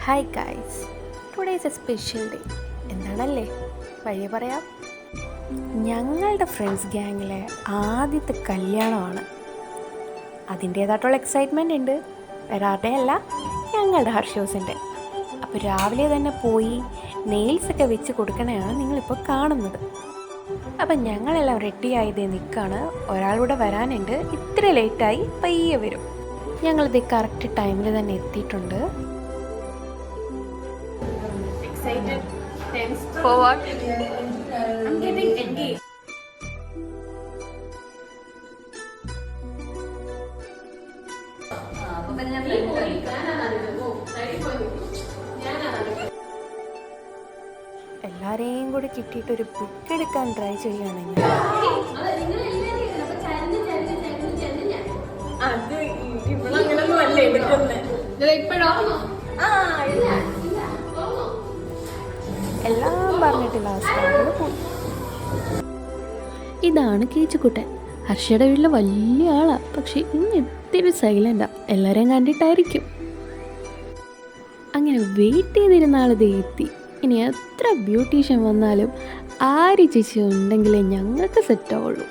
Hi guys, today is a special day. എന്താണല്ലേ വഴി പറയാം. ഞങ്ങളുടെ ഫ്രണ്ട്സ് ഗ്യാങ്ങിലെ ആദ്യത്തെ കല്യാണമാണ്. അതിൻ്റേതായിട്ടുള്ള എക്സൈറ്റ്മെൻ്റ് ഉണ്ട്. വേറെ ആരുടെയല്ല, ഞങ്ങളുടെ ഹർഷോസിൻ്റെ. അപ്പോൾ രാവിലെ തന്നെ പോയി നെയിൽസൊക്കെ വെച്ച് കൊടുക്കണതാണ് നിങ്ങളിപ്പോൾ കാണുന്നത്. അപ്പം ഞങ്ങളെല്ലാം റെഡി ആയതേ നിൽക്കുകയാണ്. ഒരാളൂടെ വരാനുണ്ട്. ഇത്ര ലേറ്റായി പയ്യെ വരും. ഞങ്ങളിത് കറക്റ്റ് ടൈമിൽ തന്നെ എത്തിയിട്ടുണ്ട്. Excited, tense. For what? I'm getting engaged. എല്ലാവരെയും കൂടി കിട്ടിയിട്ടൊരു പിക്ക് എടുക്കാൻ ട്രൈ ചെയ്യുകയാണ് ഞാൻ. അത് ഇവളങ്ങനൊന്നും അല്ല എടുക്കുന്നത്. ഇപ്പോഴോ? എല്ലാം പറഞ്ഞിട്ട് ലാസ്റ്റ് പോയി. ഇതാണ് കേച്ചുക്കുട്ടൻ. ഹർഷയുടെ വീട്ടിൽ വലിയ ആളാണ്, പക്ഷെ ഇന്ന് ഇത്തിരി സൈലൻ്റാണ്. എല്ലാവരെയും കണ്ടിട്ടായിരിക്കും. അങ്ങനെ വെയിറ്റ് ചെയ്തിരുന്ന ആളിത് എത്തി. ഇനി എത്ര ബ്യൂട്ടീഷ്യൻ വന്നാലും ആര് ചേച്ചി ഉണ്ടെങ്കിലേ ഞങ്ങൾക്ക് സെറ്റാവുള്ളൂ.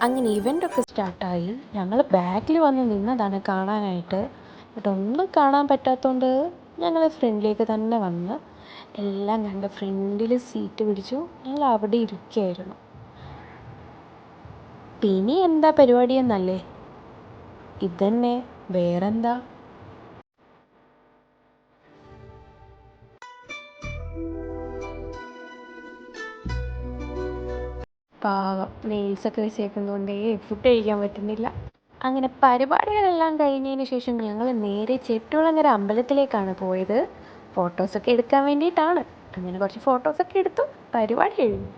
അങ്ങനെ ഇവൻ്റൊക്കെ സ്റ്റാർട്ടായി. ഞങ്ങൾ ബാക്കിൽ വന്ന് നിന്നതാണ് കാണാനായിട്ട്. ഒന്നും കാണാൻ പറ്റാത്തതുകൊണ്ട് ഞങ്ങൾ ഫ്രണ്ടിലേക്ക് തന്നെ വന്ന് എല്ലാം കണ്ട് ഫ്രണ്ടിൽ സീറ്റ് പിടിച്ചു. ഞങ്ങൾ അവിടെ ഇരിക്കുകയായിരുന്നു. പിന്നെ എന്താ പരിപാടി എന്നല്ലേ, ഇതന്നെ, വേറെന്താ. പാവം നെയിൽസൊക്കെ വെച്ചേക്കുന്നതുകൊണ്ടേ ഫുഡ് കഴിക്കാൻ പറ്റുന്നില്ല. അങ്ങനെ പരിപാടികളെല്ലാം കഴിഞ്ഞതിന് ശേഷം ഞങ്ങൾ നേരെ ചെട്ടുകുളങ്ങര അമ്പലത്തിലേക്കാണ് പോയത്. ഫോട്ടോസൊക്കെ എടുക്കാൻ വേണ്ടിയിട്ടാണ്. അങ്ങനെ കുറച്ച് ഫോട്ടോസൊക്കെ എടുത്തു. പരിപാടി കഴിഞ്ഞു.